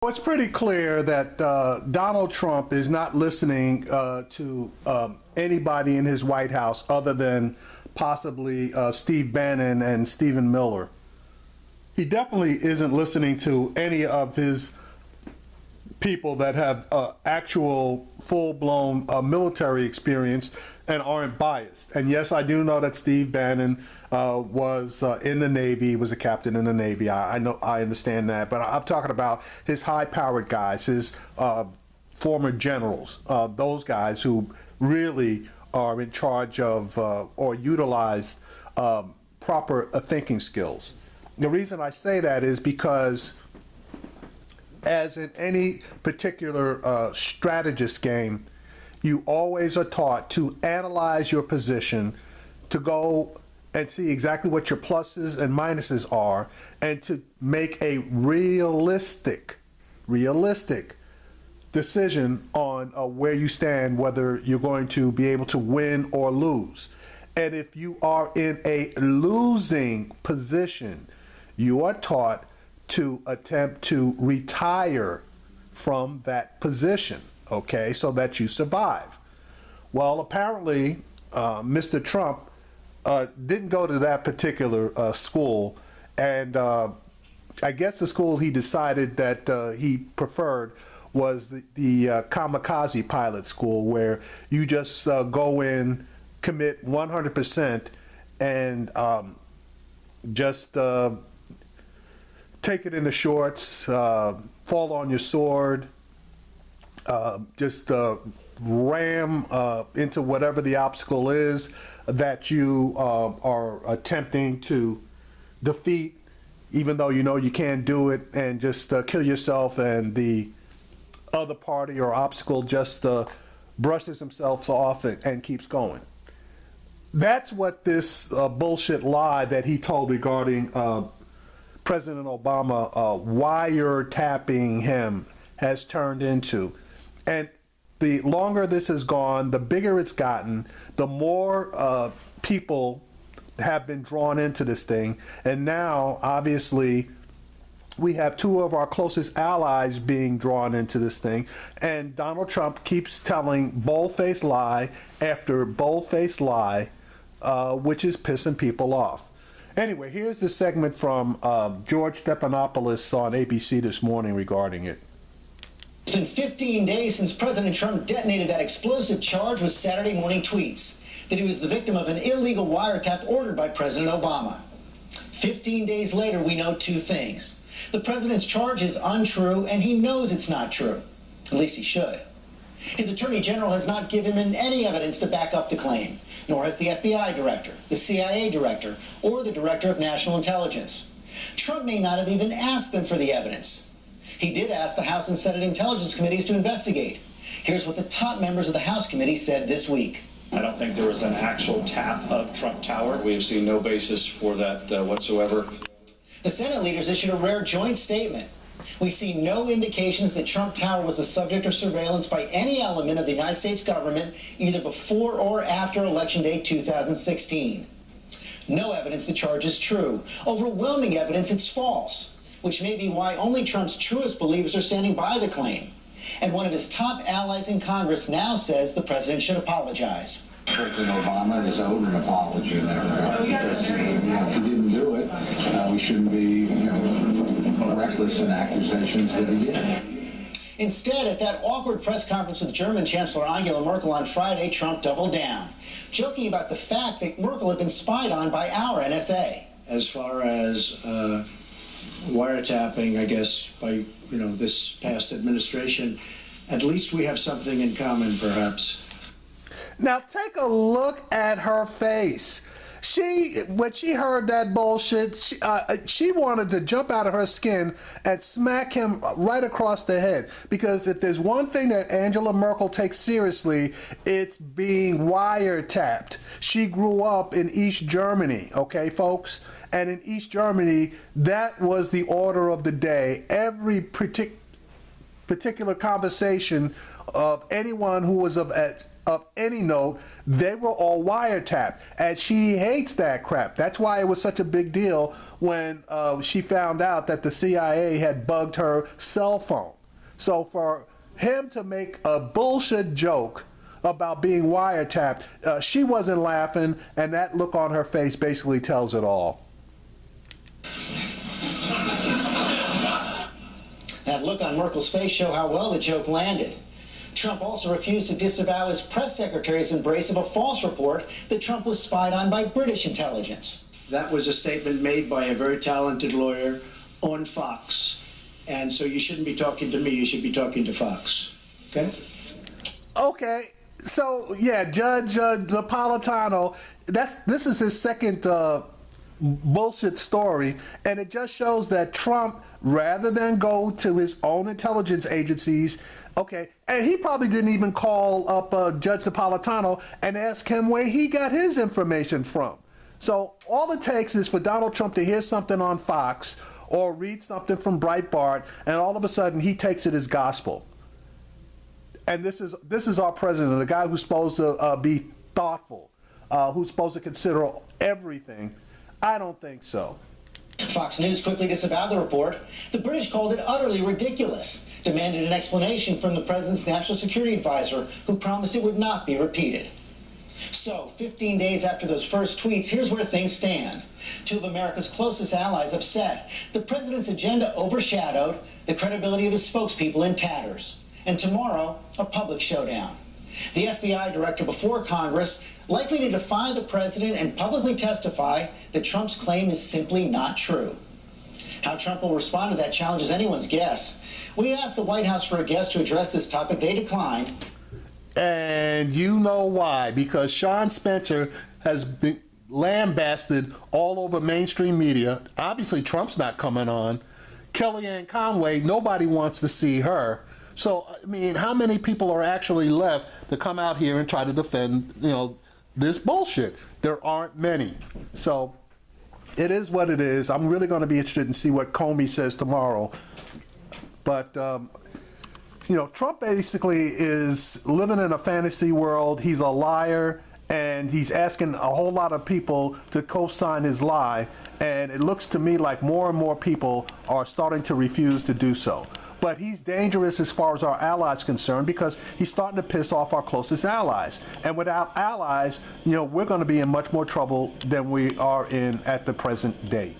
It's pretty clear that Donald Trump is not listening to anybody in his White House other than possibly Steve Bannon and Stephen Miller. He definitely isn't listening to any of his people that have actual full-blown military experience and aren't biased. And yes, I do know that Steve Bannon was in the Navy. He was a captain in the Navy. I know, I understand that. But I'm talking about his high-powered guys, his former generals, those guys who really are in charge of or utilize proper thinking skills. The reason I say that is because, as in any particular strategist game, you always are taught to analyze your position, to go and see exactly what your pluses and minuses are, and to make a realistic decision on where you stand, whether you're going to be able to win or lose. And if you are in a losing position, you are taught to attempt to retire from that position, okay, so that you survive. Well, apparently, Mr. Trump didn't go to that particular school, and I guess the school he decided that he preferred was the kamikaze pilot school, where you just go in, commit 100%, and just take it in the shorts, fall on your sword, just ram into whatever the obstacle is that you are attempting to defeat, even though you know you can't do it, and just kill yourself, and the other party or obstacle just brushes himself off and keeps going. That's what this bullshit lie that he told regarding President Obama wiretapping him has turned into. And the longer this has gone, the bigger it's gotten, the more people have been drawn into this thing. And now, obviously, we have two of our closest allies being drawn into this thing. And Donald Trump keeps telling bold-faced lie after bold-faced lie, which is pissing people off. Anyway, here's the segment from George Stephanopoulos on ABC this morning regarding it. It's been 15 days since President Trump detonated that explosive charge with Saturday morning tweets that he was the victim of an illegal wiretap ordered by President Obama. 15 days later, we know two things. The president's charge is untrue, and he knows it's not true. At least he should. His attorney general has not given him any evidence to back up the claim, nor has the FBI director, the CIA director, or the director of national intelligence. Trump may not have even asked them for the evidence. He did ask the House and Senate Intelligence Committees to investigate. Here's what the top members of the House committee said this week. I don't think there was an actual tap of Trump Tower. We have seen no basis for that whatsoever. The Senate leaders issued a rare joint statement. We see no indications that Trump Tower was the subject of surveillance by any element of the United States government, either before or after Election Day 2016. No evidence the charge is true. Overwhelming evidence it's false, which may be why only Trump's truest believers are standing by the claim. And one of his top allies in Congress now says the president should apologize. President Obama is owed an apology in that regard. Because, if he didn't do it, we shouldn't be, reckless in accusations that he did. Instead, at that awkward press conference with German Chancellor Angela Merkel on Friday, Trump doubled down, joking about the fact that Merkel had been spied on by our NSA. As far as wiretapping, I guess, by this past administration, at least we have something in common, perhaps. Now take a look at her face. When she heard that bullshit, she wanted to jump out of her skin and smack him right across the head. Because if there's one thing that Angela Merkel takes seriously, it's being wiretapped. She grew up in East Germany, okay, folks? And in East Germany, that was the order of the day. Every particular conversation of anyone who was of of any note, they were all wiretapped. And she hates that crap. That's why it was such a big deal when she found out that the CIA had bugged her cell phone. So for him to make a bullshit joke about being wiretapped, she wasn't laughing, and that look on her face basically tells it all. That look on Merkel's face showed how well the joke landed. Trump also refused to disavow his press secretary's embrace of a false report that Trump was spied on by British intelligence. That was a statement made by a very talented lawyer on Fox. And so you shouldn't be talking to me, you should be talking to Fox. Okay? Okay, so yeah, Judge Napolitano, this is his second bullshit story, and it just shows that Trump, rather than go to his own intelligence agencies, okay, and he probably didn't even call up Judge Napolitano and ask him where he got his information from. So all it takes is for Donald Trump to hear something on Fox or read something from Breitbart, and all of a sudden he takes it as gospel. And this is our president, the guy who's supposed to be thoughtful, who's supposed to consider everything. I don't think so. Fox News quickly disavowed the report. The British called it utterly ridiculous, demanded an explanation from the president's national security advisor, who promised it would not be repeated. So, 15 days after those first tweets, here's where things stand. Two of America's closest allies upset. The president's agenda overshadowed, the credibility of his spokespeople in tatters. And tomorrow, a public showdown. The FBI director before Congress likely to defy the president and publicly testify that Trump's claim is simply not true. How Trump will respond to that challenge is anyone's guess. We asked the White House for a guest to address this topic. They declined. And you know why? Because Sean Spencer has been lambasted all over mainstream media. Obviously, Trump's not coming on. Kellyanne Conway, nobody wants to see her. So, I mean, how many people are actually left to come out here and try to defend, this bullshit? There aren't many. So, it is what it is. I'm really going to be interested in see what Comey says tomorrow. But, Trump basically is living in a fantasy world. He's a liar, and he's asking a whole lot of people to co-sign his lie. And it looks to me like more and more people are starting to refuse to do so. But he's dangerous as far as our allies concerned, because he's starting to piss off our closest allies. And without allies, we're going to be in much more trouble than we are in at the present day.